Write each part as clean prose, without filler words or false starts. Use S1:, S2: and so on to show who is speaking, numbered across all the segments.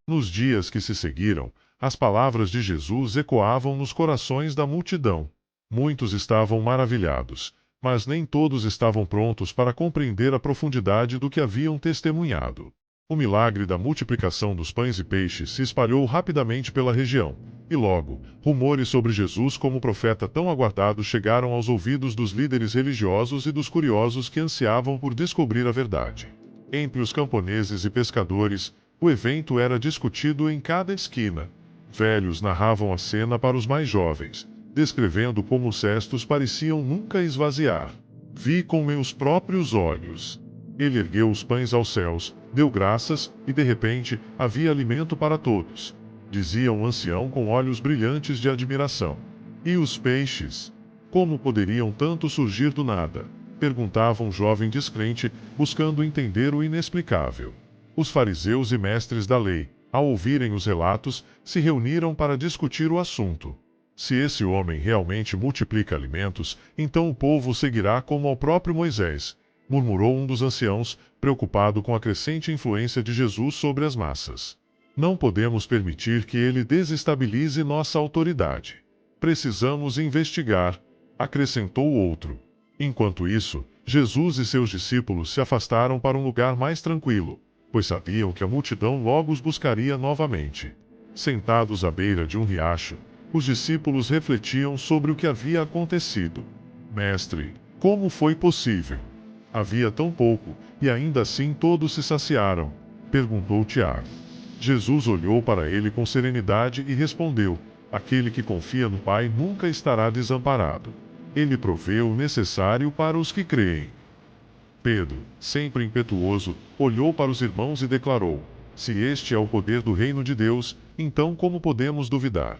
S1: Nos dias que se seguiram, as palavras de Jesus ecoavam nos corações da multidão. Muitos estavam maravilhados, mas nem todos estavam prontos para compreender a profundidade do que haviam testemunhado. O milagre da multiplicação dos pães e peixes se espalhou rapidamente pela região, e logo, rumores sobre Jesus como profeta tão aguardado chegaram aos ouvidos dos líderes religiosos e dos curiosos que ansiavam por descobrir a verdade. Entre os camponeses e pescadores, o evento era discutido em cada esquina. Velhos narravam a cena para os mais jovens, descrevendo como os cestos pareciam nunca esvaziar. Vi com meus próprios olhos. Ele ergueu os pães aos céus, deu graças, e de repente, havia alimento para todos, dizia um ancião com olhos brilhantes de admiração. E os peixes? Como poderiam tanto surgir do nada? Perguntava um jovem descrente, buscando entender o inexplicável. Os fariseus e mestres da lei, ao ouvirem os relatos, se reuniram para discutir o assunto. Se esse homem realmente multiplica alimentos, então o povo seguirá como ao próprio Moisés, murmurou um dos anciãos, preocupado com a crescente influência de Jesus sobre as massas. Não podemos permitir que ele desestabilize nossa autoridade. Precisamos investigar, acrescentou o outro. Enquanto isso, Jesus e seus discípulos se afastaram para um lugar mais tranquilo, pois sabiam que a multidão logo os buscaria novamente. Sentados à beira de um riacho, os discípulos refletiam sobre o que havia acontecido. Mestre, como foi possível? Havia tão pouco, e ainda assim todos se saciaram, perguntou Tiago. Jesus olhou para ele com serenidade e respondeu: aquele que confia no Pai nunca estará desamparado. Ele provê o necessário para os que creem. Pedro, sempre impetuoso, olhou para os irmãos e declarou: se este é o poder do reino de Deus, então como podemos duvidar?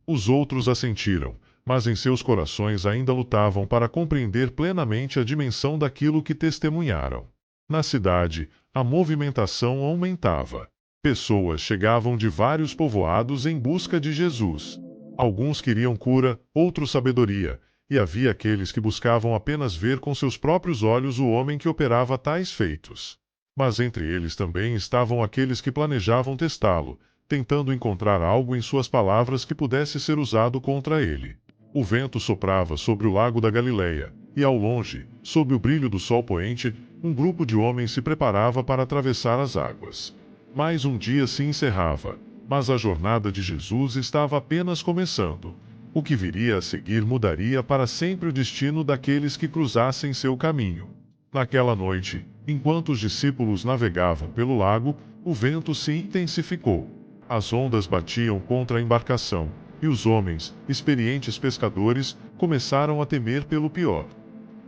S1: Os outros assentiram, mas em seus corações ainda lutavam para compreender plenamente a dimensão daquilo que testemunharam. Na cidade, a movimentação aumentava. Pessoas chegavam de vários povoados em busca de Jesus. Alguns queriam cura, outros sabedoria, e havia aqueles que buscavam apenas ver com seus próprios olhos o homem que operava tais feitos. Mas entre eles também estavam aqueles que planejavam testá-lo, tentando encontrar algo em suas palavras que pudesse ser usado contra ele. O vento soprava sobre o lago da Galileia, e ao longe, sob o brilho do sol poente, um grupo de homens se preparava para atravessar as águas. Mais um dia se encerrava, mas a jornada de Jesus estava apenas começando. O que viria a seguir mudaria para sempre o destino daqueles que cruzassem seu caminho. Naquela noite, enquanto os discípulos navegavam pelo lago, o vento se intensificou. As ondas batiam contra a embarcação, e os homens, experientes pescadores, começaram a temer pelo pior.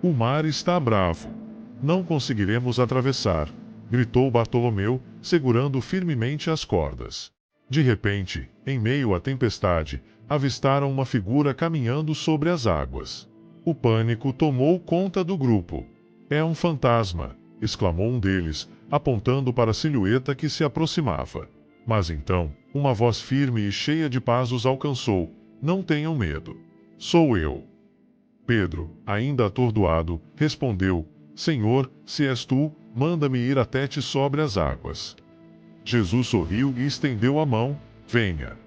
S1: O mar está bravo. Não conseguiremos atravessar, gritou Bartolomeu, segurando firmemente as cordas. De repente, em meio à tempestade, avistaram uma figura caminhando sobre as águas. O pânico tomou conta do grupo. É um fantasma, exclamou um deles, apontando para a silhueta que se aproximava. Mas então, uma voz firme e cheia de paz os alcançou: não tenham medo. Sou eu. Pedro, ainda atordoado, respondeu: Senhor, se és tu, manda-me ir até ti sobre as águas. Jesus sorriu e estendeu a mão: venha.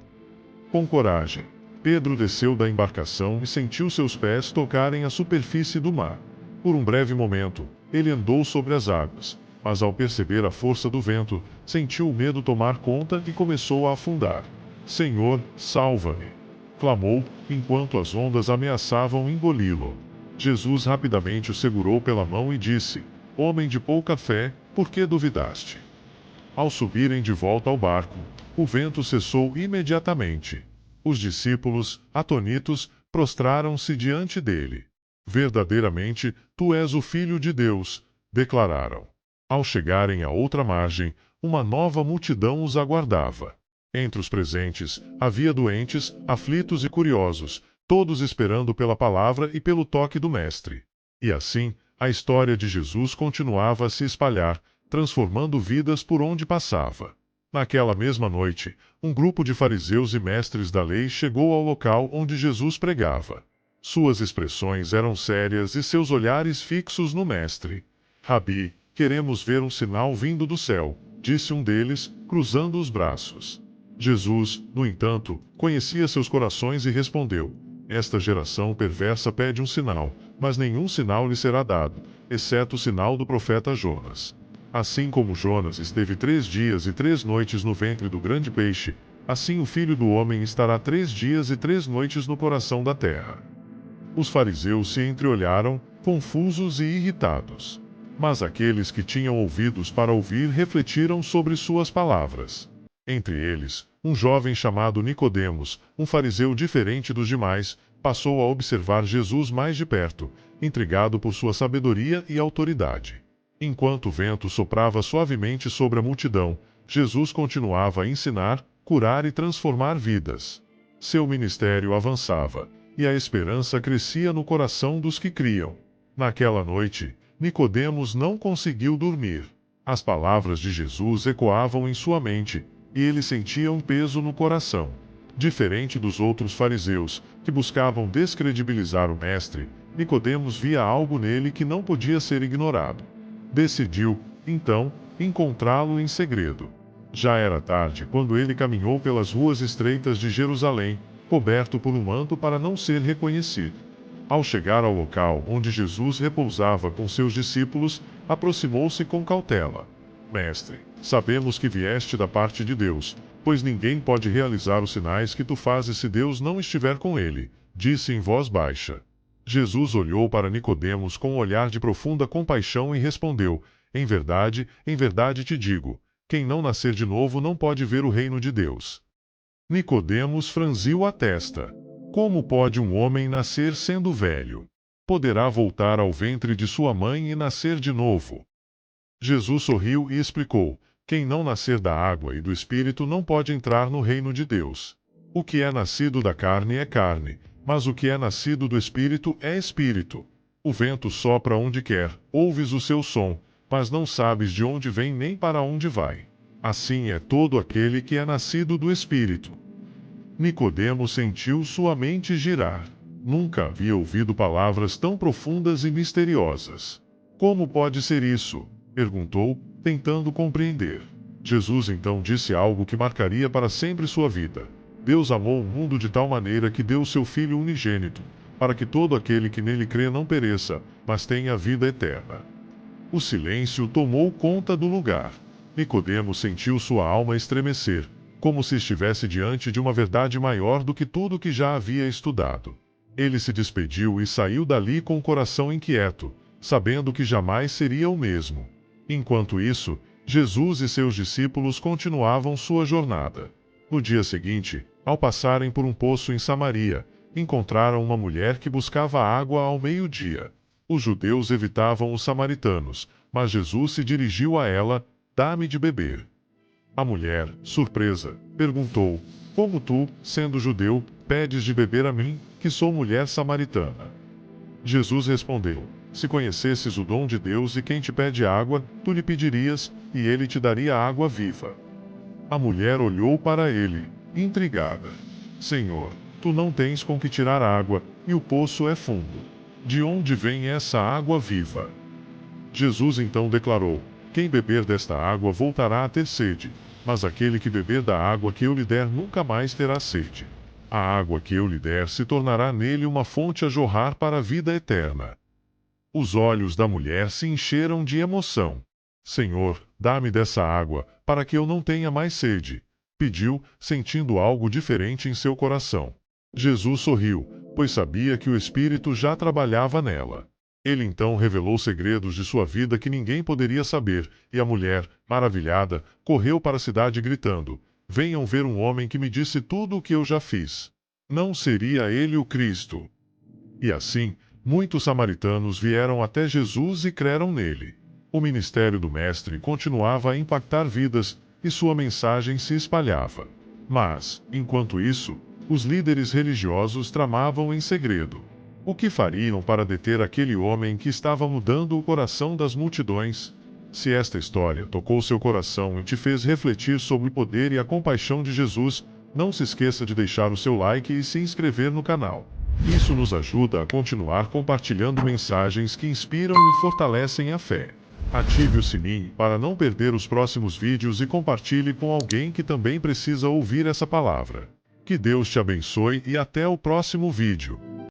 S1: Com coragem, Pedro desceu da embarcação e sentiu seus pés tocarem a superfície do mar. Por um breve momento, ele andou sobre as águas, mas ao perceber a força do vento, sentiu o medo tomar conta e começou a afundar. Senhor, salva-me! Clamou, enquanto as ondas ameaçavam engoli-lo. Jesus rapidamente o segurou pela mão e disse: Homem de pouca fé, por que duvidaste? Ao subirem de volta ao barco, o vento cessou imediatamente. Os discípulos, atonitos, prostraram-se diante dele. Verdadeiramente, tu és o Filho de Deus, declararam. Ao chegarem à outra margem, uma nova multidão os aguardava. Entre os presentes, havia doentes, aflitos e curiosos, todos esperando pela palavra e pelo toque do Mestre. E assim, a história de Jesus continuava a se espalhar, transformando vidas por onde passava. Naquela mesma noite, um grupo de fariseus e mestres da lei chegou ao local onde Jesus pregava. Suas expressões eram sérias e seus olhares fixos no Mestre. Rabi, queremos ver um sinal vindo do céu, disse um deles, cruzando os braços. Jesus, no entanto, conhecia seus corações e respondeu: Esta geração perversa pede um sinal, mas nenhum sinal lhe será dado, exceto o sinal do profeta Jonas. Assim como Jonas esteve 3 dias e 3 noites no ventre do grande peixe, assim o Filho do Homem estará 3 dias e 3 noites no coração da terra. Os fariseus se entreolharam, confusos e irritados. Mas aqueles que tinham ouvidos para ouvir refletiram sobre suas palavras. Entre eles, um jovem chamado Nicodemos, um fariseu diferente dos demais, passou a observar Jesus mais de perto, intrigado por sua sabedoria e autoridade. Enquanto o vento soprava suavemente sobre a multidão, Jesus continuava a ensinar, curar e transformar vidas. Seu ministério avançava, e a esperança crescia no coração dos que criam. Naquela noite, Nicodemos não conseguiu dormir. As palavras de Jesus ecoavam em sua mente, e ele sentia um peso no coração. Diferente dos outros fariseus, que buscavam descredibilizar o mestre, Nicodemos via algo nele que não podia ser ignorado. Decidiu, então, encontrá-lo em segredo. Já era tarde quando ele caminhou pelas ruas estreitas de Jerusalém, coberto por um manto para não ser reconhecido. Ao chegar ao local onde Jesus repousava com seus discípulos, aproximou-se com cautela. Mestre, sabemos que vieste da parte de Deus, pois ninguém pode realizar os sinais que tu fazes se Deus não estiver com ele, disse em voz baixa. Jesus olhou para Nicodemos com um olhar de profunda compaixão e respondeu: em verdade te digo, quem não nascer de novo não pode ver o reino de Deus. Nicodemos franziu a testa. Como pode um homem nascer sendo velho? Poderá voltar ao ventre de sua mãe e nascer de novo? Jesus sorriu e explicou: quem não nascer da água e do Espírito não pode entrar no reino de Deus. O que é nascido da carne é carne, mas o que é nascido do Espírito é Espírito. O vento sopra onde quer, ouves o seu som, mas não sabes de onde vem nem para onde vai. Assim é todo aquele que é nascido do Espírito. Nicodemo sentiu sua mente girar. Nunca havia ouvido palavras tão profundas e misteriosas. Como pode ser isso? Perguntou, tentando compreender. Jesus então disse algo que marcaria para sempre sua vida. Deus amou o mundo de tal maneira que deu seu Filho unigênito, para que todo aquele que nele crê não pereça, mas tenha a vida eterna. O silêncio tomou conta do lugar. Nicodemo sentiu sua alma estremecer, como se estivesse diante de uma verdade maior do que tudo que já havia estudado. Ele se despediu e saiu dali com o coração inquieto, sabendo que jamais seria o mesmo. Enquanto isso, Jesus e seus discípulos continuavam sua jornada. No dia seguinte, ao passarem por um poço em Samaria, encontraram uma mulher que buscava água ao meio-dia. Os judeus evitavam os samaritanos, mas Jesus se dirigiu a ela: dá-me de beber. A mulher, surpresa, perguntou: como tu, sendo judeu, pedes de beber a mim, que sou mulher samaritana? Jesus respondeu: se conhecesses o dom de Deus e quem te pede água, tu lhe pedirias, e ele te daria água viva. A mulher olhou para ele, intrigada. Senhor, tu não tens com que tirar água, e o poço é fundo. De onde vem essa água viva? Jesus então declarou: quem beber desta água voltará a ter sede, mas aquele que beber da água que eu lhe der nunca mais terá sede. A água que eu lhe der se tornará nele uma fonte a jorrar para a vida eterna. Os olhos da mulher se encheram de emoção. Senhor, dá-me dessa água, para que eu não tenha mais sede, pediu, sentindo algo diferente em seu coração. Jesus sorriu, pois sabia que o Espírito já trabalhava nela. Ele então revelou segredos de sua vida que ninguém poderia saber, e a mulher, maravilhada, correu para a cidade gritando: venham ver um homem que me disse tudo o que eu já fiz. Não seria ele o Cristo? E assim, muitos samaritanos vieram até Jesus e creram nele. O ministério do Mestre continuava a impactar vidas, e sua mensagem se espalhava. Mas, enquanto isso, os líderes religiosos tramavam em segredo. O que fariam para deter aquele homem que estava mudando o coração das multidões? Se esta história tocou seu coração e te fez refletir sobre o poder e a compaixão de Jesus, não se esqueça de deixar o seu like e se inscrever no canal. Isso nos ajuda a continuar compartilhando mensagens que inspiram e fortalecem a fé. Ative o sininho para não perder os próximos vídeos e compartilhe com alguém que também precisa ouvir essa palavra. Que Deus te abençoe e até o próximo vídeo.